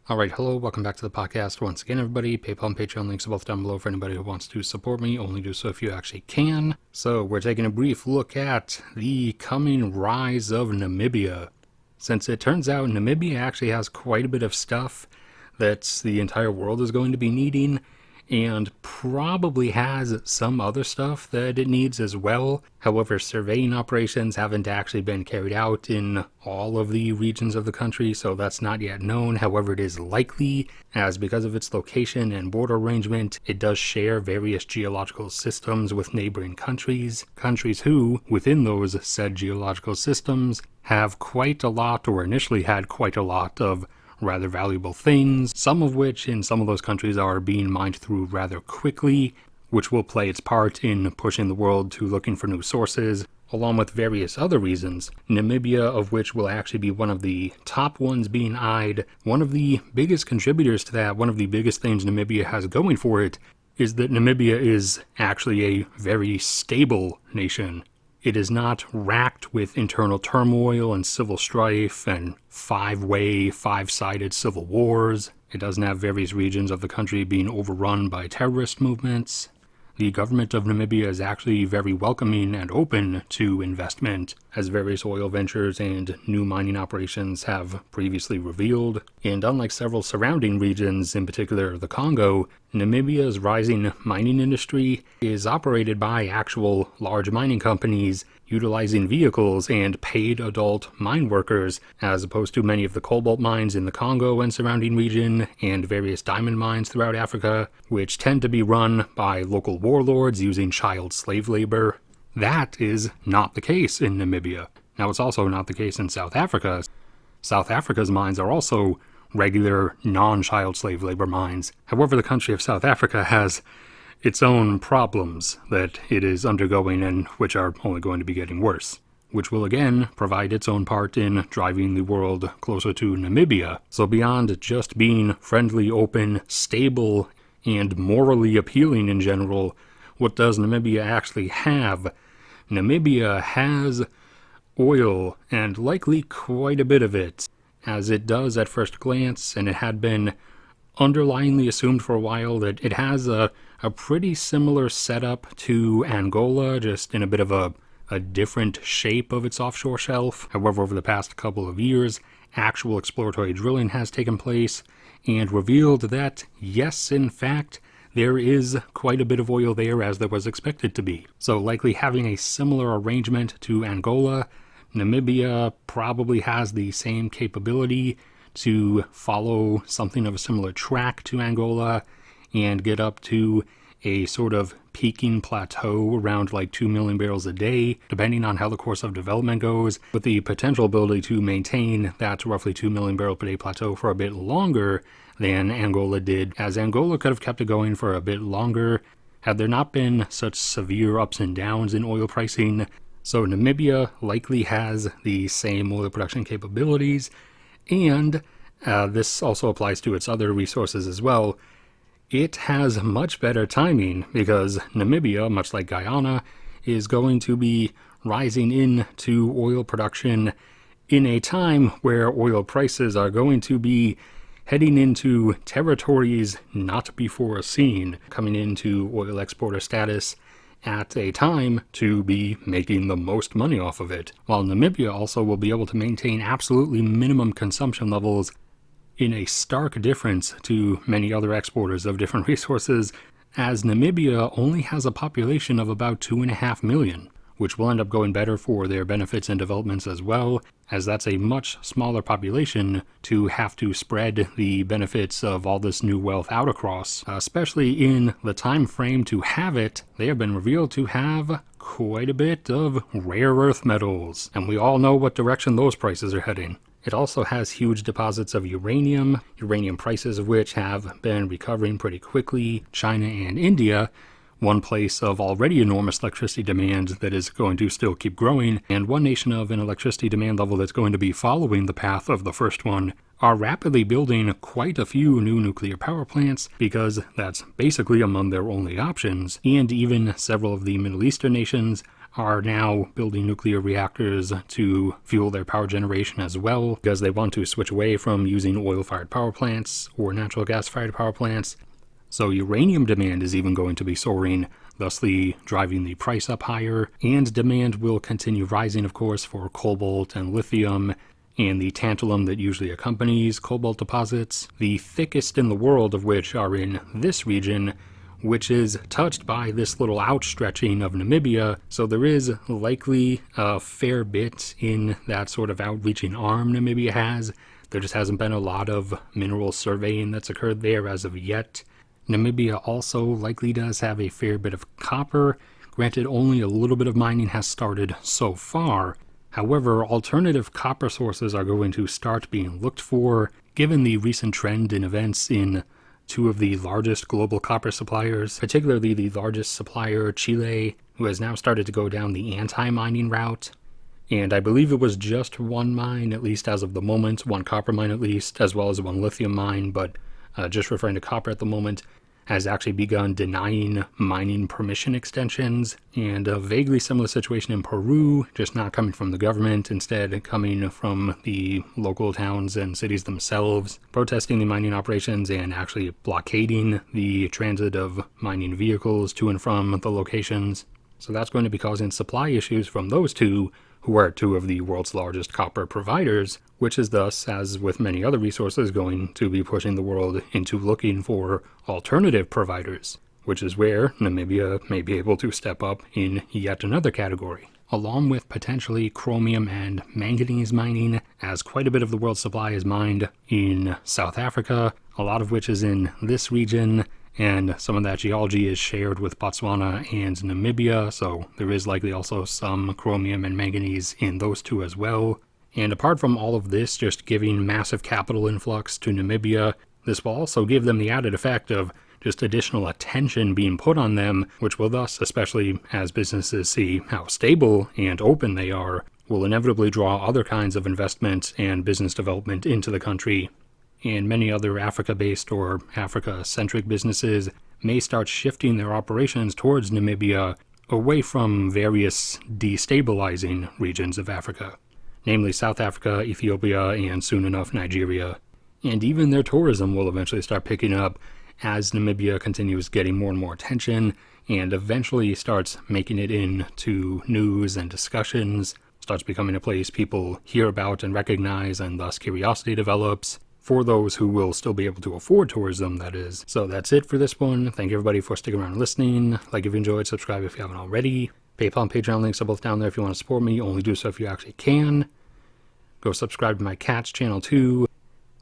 Alright, hello, welcome back to the podcast once again, everybody. PayPal and Patreon links are both down below for anybody who wants to support me. Only do so if you actually can. So, we're taking a brief look at the coming rise of Namibia. Since it turns out Namibia actually has quite a bit of stuff that the entire world is going to be needing, and probably has some other stuff that it needs as well. However, surveying operations haven't actually been carried out in all of the regions of the country, so that's not yet known. However, it is likely, as because of its location and border arrangement, it does share various geological systems with neighboring countries who, within those said geological systems, have quite a lot, or initially had quite a lot, of rather valuable things, some of which in some of those countries are being mined through rather quickly, which will play its part in pushing the world to looking for new sources, along with various other reasons, Namibia of which will actually be one of the top ones being eyed. One of the biggest contributors to that, one of the biggest things Namibia has going for it, is that Namibia is actually a very stable nation. It is not racked with internal turmoil and civil strife and five-sided civil wars. It doesn't have various regions of the country being overrun by terrorist movements. The government of Namibia is actually very welcoming and open to investment, as various oil ventures and new mining operations have previously revealed. And unlike several surrounding regions, in particular the Congo, Namibia's rising mining industry is operated by actual large mining companies utilizing vehicles and paid adult mine workers, as opposed to many of the cobalt mines in the Congo and surrounding region, and various diamond mines throughout Africa, which tend to be run by local warlords using child slave labor. That is not the case in Namibia. Now, it's also not the case in South Africa. South Africa's mines are also regular non-child slave labor mines. However, the country of South Africa has its own problems that it is undergoing and which are only going to be getting worse, which will again provide its own part in driving the world closer to Namibia. So beyond just being friendly, open, stable, and morally appealing in general, what does Namibia actually have? Namibia has oil, and likely quite a bit of it, as it does at first glance, and it had been underlyingly assumed for a while that it has a pretty similar setup to Angola, just in a bit of a different shape of its offshore shelf. However, over the past couple of years, actual exploratory drilling has taken place and revealed that, yes, in fact, there is quite a bit of oil there as there was expected to be. So likely having a similar arrangement to Angola, Namibia probably has the same capability to follow something of a similar track to Angola and get up to a sort of peaking plateau around like 2 million barrels a day, depending on how the course of development goes, with the potential ability to maintain that roughly 2 million barrel per day plateau for a bit longer than Angola did, as Angola could have kept it going for a bit longer had there not been such severe ups and downs in oil pricing. So Namibia likely has the same oil production capabilities, and this also applies to its other resources as well. It has much better timing because Namibia, much like Guyana, is going to be rising into oil production in a time where oil prices are going to be heading into territories not before seen, coming into oil exporter status at a time to be making the most money off of it, while Namibia also will be able to maintain absolutely minimum consumption levels, in a stark difference to many other exporters of different resources, as Namibia only has a population of about 2.5 million, which will end up going better for their benefits and developments as well, as that's a much smaller population to have to spread the benefits of all this new wealth out across, especially in the time frame to have it. They have been revealed to have quite a bit of rare earth metals, and we all know what direction those prices are heading. It also has huge deposits of uranium prices of which have been recovering pretty quickly. China and India, one place of already enormous electricity demand that is going to still keep growing, and one nation of an electricity demand level that's going to be following the path of the first one, are rapidly building quite a few new nuclear power plants because that's basically among their only options, and even several of the Middle Eastern nations are now building nuclear reactors to fuel their power generation as well, because they want to switch away from using oil-fired power plants or natural gas-fired power plants. So uranium demand is even going to be soaring, thusly driving the price up higher, and demand will continue rising, of course, for cobalt and lithium, and the tantalum that usually accompanies cobalt deposits, the thickest in the world of which are in this region, which is touched by this little outstretching of Namibia, so there is likely a fair bit in that sort of outreaching arm Namibia has. There just hasn't been a lot of mineral surveying that's occurred there as of yet. Namibia also likely does have a fair bit of copper. Granted, only a little bit of mining has started so far. However, alternative copper sources are going to start being looked for, given the recent trend in events in two of the largest global copper suppliers, particularly the largest supplier, Chile, who has now started to go down the anti-mining route. And I believe it was just one mine, at least as of the moment, one copper mine at least, as well as one lithium mine, but just referring to copper at the moment, has actually begun denying mining permission extensions, and a vaguely similar situation in Peru, just not coming from the government, instead coming from the local towns and cities themselves, protesting the mining operations and actually blockading the transit of mining vehicles to and from the locations. So that's going to be causing supply issues from those two, who are two of the world's largest copper providers, which is thus, as with many other resources, going to be pushing the world into looking for alternative providers, which is where Namibia may be able to step up in yet another category. Along with potentially chromium and manganese mining, as quite a bit of the world's supply is mined in South Africa, a lot of which is in this region, and some of that geology is shared with Botswana and Namibia, so there is likely also some chromium and manganese in those two as well. And apart from all of this just giving massive capital influx to Namibia, this will also give them the added effect of just additional attention being put on them, which will thus, especially as businesses see how stable and open they are, will inevitably draw other kinds of investment and business development into the country. And many other Africa-based or Africa-centric businesses may start shifting their operations towards Namibia away from various destabilizing regions of Africa, namely South Africa, Ethiopia, and soon enough Nigeria. And even their tourism will eventually start picking up as Namibia continues getting more and more attention and eventually starts making it into news and discussions, starts becoming a place people hear about and recognize, and thus curiosity develops. For those who will still be able to afford tourism, that is. So that's it for this one. Thank you everybody for sticking around and listening. Like if you enjoyed, subscribe if you haven't already. PayPal and Patreon links are both down there if you want to support me. Only do so if you actually can. Go subscribe to my cat's channel too.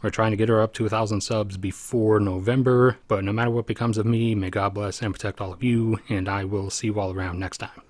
We're trying to get her up to 1,000 subs before November. But no matter what becomes of me, may God bless and protect all of you. And I will see you all around next time.